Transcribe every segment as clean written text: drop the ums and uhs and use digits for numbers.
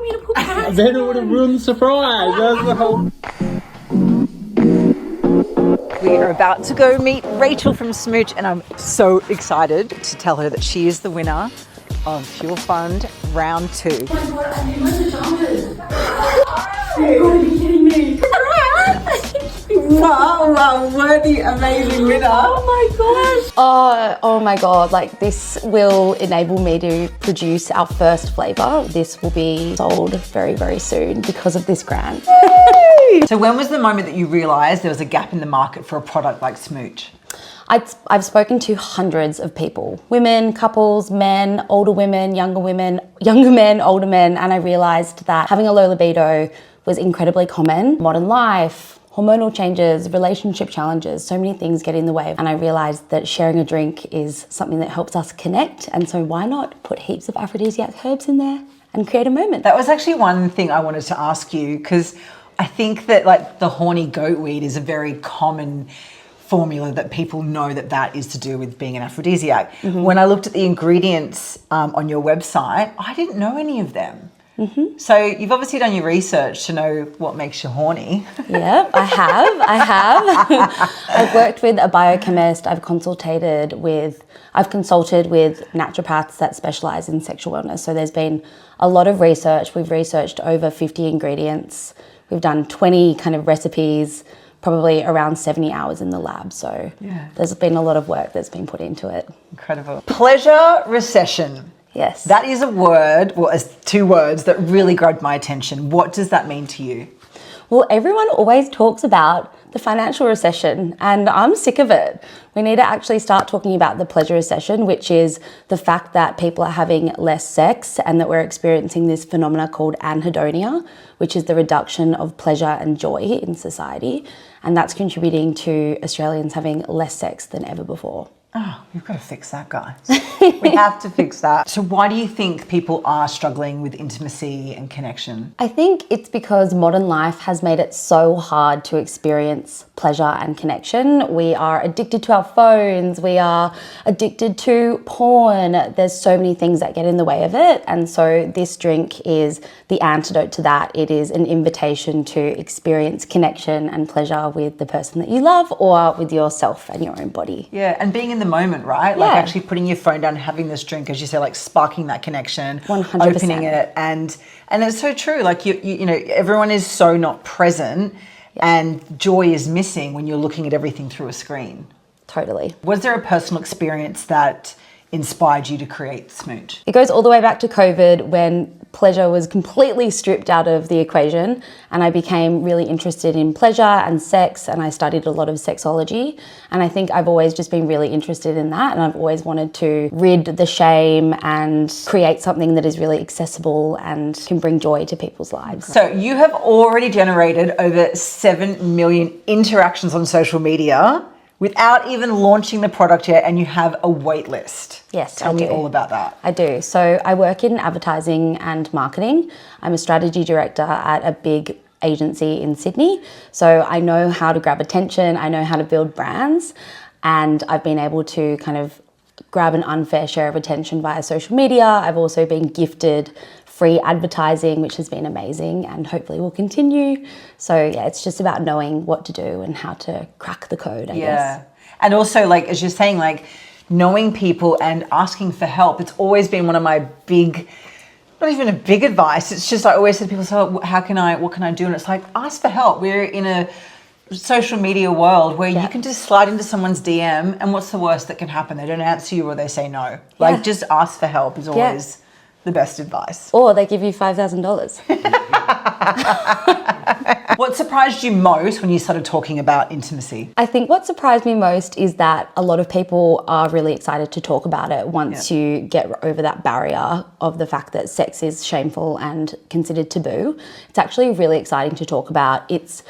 me to put pants Then it would have ruined the surprise. That's the whole... We are about to go meet Rachel from Smooch, and I'm so excited to tell her that she is the winner of Fuel Fund Round 2. Oh my god, I need my pajamas. You're going to be kidding me. Wow, worthy, amazing winner. Oh my gosh. Oh my god, like this will enable me to produce our first flavour. This will be sold very, very soon because of this grant. So when was the moment that you realised there was a gap in the market for a product like Smooch? I've spoken to hundreds of people, women, couples, men, older women, younger men, older men, and I realised that having a low libido was incredibly common. Modern life, hormonal changes, relationship challenges, so many things get in the way. And I realised that sharing a drink is something that helps us connect. And so why not put heaps of aphrodisiac herbs in there and create a moment? That was actually one thing I wanted to ask you, because I think that like the horny goat weed is a very common formula that people know that is to do with being an aphrodisiac. Mm-hmm. When I looked at the ingredients on your website, I didn't know any of them. Mm-hmm. So you've obviously done your research to know what makes you horny. Yeah, I have. I've worked with a biochemist. I've consulted with naturopaths that specialise in sexual wellness. So there's been a lot of research. We've researched over 50 ingredients. We've done 20 kind of recipes, probably around 70 hours in the lab. So there's been a lot of work that's been put into it. Incredible. Pleasure recession. Yes. That is a word, well, it's 2 words that really grabbed my attention. What does that mean to you? Well, everyone always talks about the financial recession and I'm sick of it. We need to actually start talking about the pleasure recession, which is the fact that people are having less sex and that we're experiencing this phenomena called anhedonia, which is the reduction of pleasure and joy in society. And that's contributing to Australians having less sex than ever before. Oh, we've got to fix that, guys. We have to fix that. So why do you think people are struggling with intimacy and connection? I think it's because modern life has made it so hard to experience pleasure and connection. We are addicted to our phones. We are addicted to porn. There's so many things that get in the way of it. And so this drink is the antidote to that. It is an invitation to experience connection and pleasure with the person that you love or with yourself and your own body. Yeah, and being in the moment, right? Like actually putting your phone down, having this drink, as you say, like sparking that connection, 100%. Opening it, and it's so true. Like you know, everyone is so not present, and joy is missing when you're looking at everything through a screen. Totally. Was there a personal experience that inspired you to create Smooch? It goes all the way back to COVID when pleasure was completely stripped out of the equation and I became really interested in pleasure and sex and I studied a lot of sexology and I think I've always just been really interested in that and I've always wanted to rid the shame and create something that is really accessible and can bring joy to people's lives. So you have already generated over 7 million interactions on social media without even launching the product yet, and you have a wait list. Yes, Tell me all about that. I do. So I work in advertising and marketing. I'm a strategy director at a big agency in Sydney. So I know how to grab attention, I know how to build brands, and I've been able to kind of grab an unfair share of attention via social media. I've also been gifted free advertising, which has been amazing and hopefully will continue. So yeah, it's just about knowing what to do and how to crack the code, I guess. And also, like, as you're saying, like, knowing people and asking for help. It's always been one of my big, not even a big advice. It's just, I always say to people, so what can I do? And it's like, ask for help. We're in a social media world where you can just slide into someone's DM and what's the worst that can happen? They don't answer you or they say no. Like, just ask for help is always the best advice. Or they give you $5,000. What surprised you most when you started talking about intimacy? I think what surprised me most is that a lot of people are really excited to talk about it once you get over that barrier of the fact that sex is shameful and considered taboo. It's actually really exciting to talk about. It's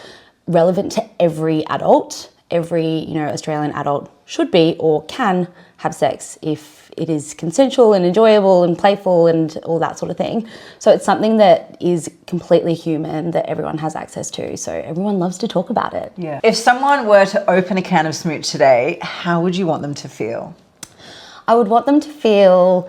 relevant to every adult. Every, Australian adult should be or can have sex if it is consensual and enjoyable and playful and all that sort of thing. So it's something that is completely human that everyone has access to. So everyone loves to talk about it. Yeah. If someone were to open a can of Smooch today, how would you want them to feel? I would want them to feel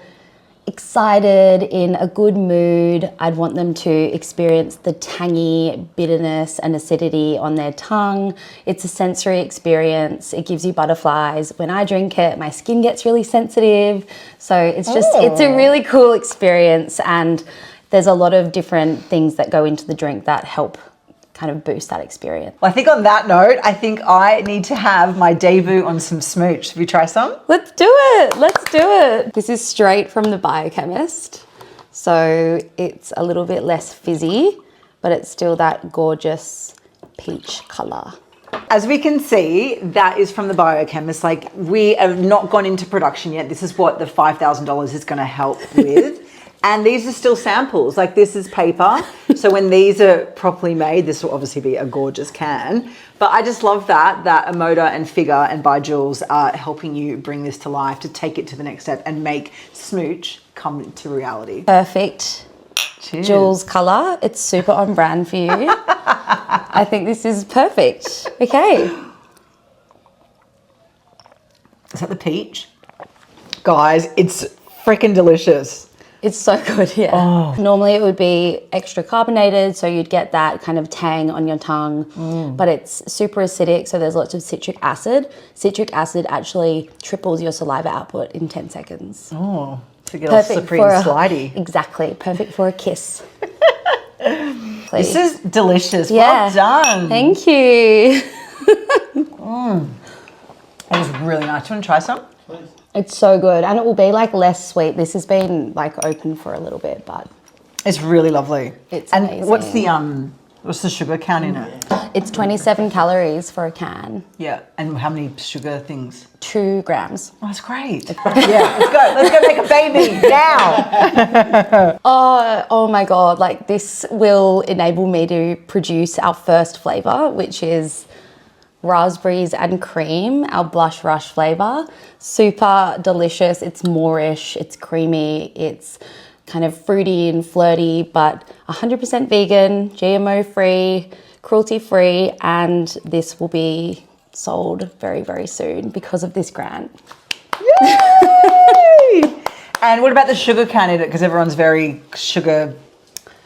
excited, in a good mood. I'd want them to experience the tangy bitterness and acidity on their tongue. It's a sensory experience. It gives you butterflies. When I drink it, my skin gets really sensitive. So it's just, it's a really cool experience, and there's a lot of different things that go into the drink that help kind of boost that experience. Well, I think on that note, I think I need to have my debut on some Smooch. Have you tried some? Let's do it. Let's do it. This is straight from the biochemist. So it's a little bit less fizzy, but it's still that gorgeous peach color. As we can see, that is from the biochemist. Like, we have not gone into production yet. This is what the $5,000 is going to help with. And these are still samples. Like, this is paper. So when these are properly made, this will obviously be a gorgeous can. But I just love that OMODA and FIGUR and BYJULES are helping you bring this to life, to take it to the next step and make Smooch come to reality. Perfect. Cheers. Jules color. It's super on brand for you. I think this is perfect. Okay. Is that the peach? Guys, it's freaking delicious. It's so good, yeah. Oh. Normally it would be extra carbonated, so you'd get that kind of tang on your tongue, but it's super acidic, so there's lots of citric acid. Citric acid actually triples your saliva output in 10 seconds. Oh, to get all slippery and slidey. Exactly, perfect for a kiss. This is delicious. Yeah. Well done. Thank you. It was really nice. Do you want to try some? Please. It's so good, and it will be like less sweet. This has been like open for a little bit, but It's really lovely. It's and amazing. What's the sugar count in it? it's 27 calories for a can, Yeah. And how many sugar things? 2 grams. Oh, that's great. Yeah, let's go. Let's go make a baby now. Oh my God, like this will enable me to produce our first flavor, which is raspberries and cream, our blush rush flavor. Super delicious. It's moreish, it's creamy, it's kind of fruity and flirty, but 100% vegan, GMO free, cruelty free, and this will be sold very, very soon because of this grant. Yay! And what about the sugar count in it? Because everyone's very sugar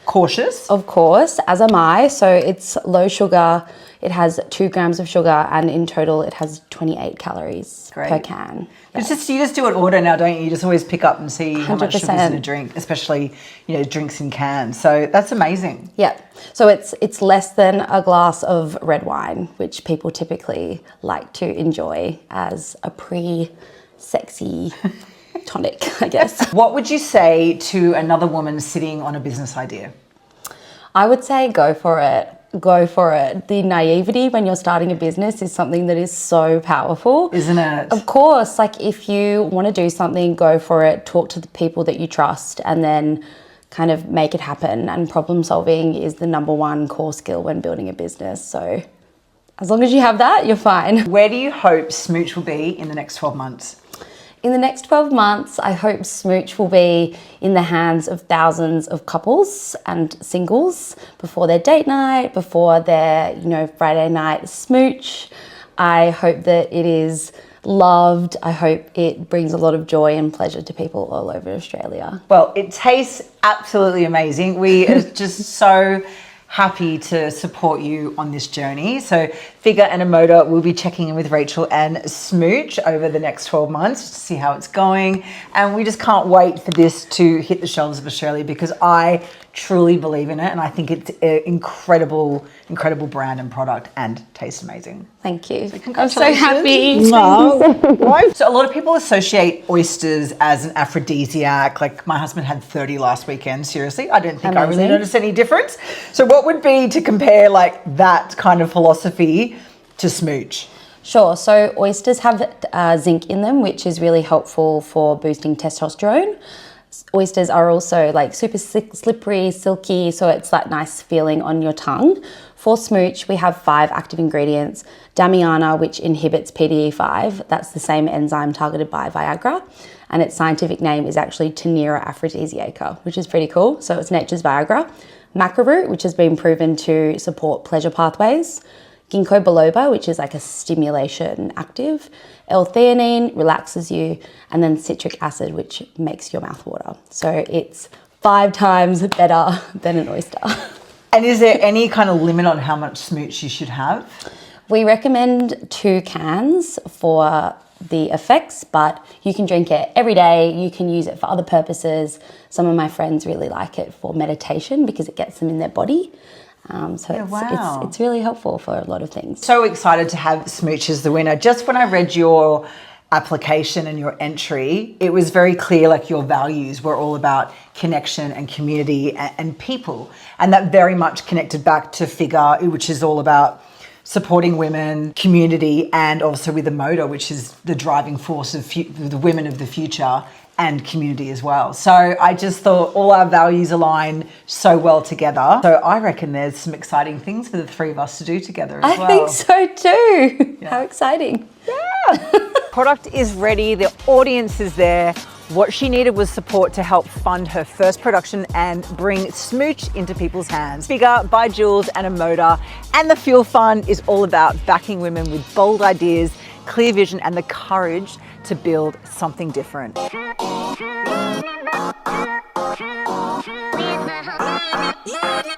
cautious. Of course, as am I. So it's low sugar. It has 2 grams of sugar, and in total it has 28 calories per can. It's just, you just do an order now, don't you? You just always pick up and see how much sugar's in a drink, especially, you know, drinks in cans. So that's amazing. Yeah. So it's less than a glass of red wine, which people typically like to enjoy as a pre-sexy tonic, I guess. What would you say to another woman sitting on a business idea? I would say go for it. Go for it. The naivety when you're starting a business is something that is so powerful. Isn't it? Of course, like if you want to do something, go for it, talk to the people that you trust, and then kind of make it happen. And problem solving is the #1 core skill when building a business. So as long as you have that, you're fine. Where do you hope Smooch will be in the next 12 months? In the next 12 months, I hope Smooch will be in the hands of thousands of couples and singles before their date night, before their, Friday night smooch. I hope that it is loved. I hope it brings a lot of joy and pleasure to people all over Australia. Well, it tastes absolutely amazing. We are just so happy to support you on this journey. So FIGUR and OMODA will be checking in with Rachel and Smooch over the next 12 months to see how it's going. And we just can't wait for this to hit the shelves of Australia, because I truly believe in it. And I think it's an incredible brand and product, and tastes amazing. Thank you. So I'm so happy. So a lot of people associate oysters as an aphrodisiac. Like, my husband had 30 last weekend. Seriously, I don't think I really Amazing. noticed any difference. So what would be to compare like that kind of philosophy to Smooch? Sure. So oysters have zinc in them, which is really helpful for boosting testosterone. Oysters are also like super slippery, silky, so it's that nice feeling on your tongue. For Smooch, we have 5 active ingredients. Damiana, which inhibits PDE5. That's the same enzyme targeted by Viagra. And its scientific name is actually Tenera aphrodisiaca, which is pretty cool. So it's nature's Viagra. Maca root, which has been proven to support pleasure pathways. ginkgo biloba, which is like a stimulation active, L-theanine relaxes you, and then citric acid, which makes your mouth water. So it's 5 times better than an oyster. And is there any kind of limit on how much smooch you should have? We recommend 2 cans for the effects, but you can drink it every day. You can use it for other purposes. Some of my friends really like it for meditation because it gets them in their body. It's really helpful for a lot of things. So excited to have Smooch as the winner. Just when I read your application and your entry, it was very clear like your values were all about connection and community and people. And that very much connected back to FIGUR, which is all about supporting women, community, and also with OMODA, which is the driving force of the women of the future and community as well. So I just thought all our values align so well together. So I reckon there's some exciting things for the 3 of us to do together as well. I think so too. Yeah. How exciting. Yeah. Product is ready, the audience is there. What she needed was support to help fund her first production and bring Smooch into people's hands. FIGUR, BYJULES and OMODA. And the Fuel Fund is all about backing women with bold ideas, clear vision and the courage to build something different. With my heart.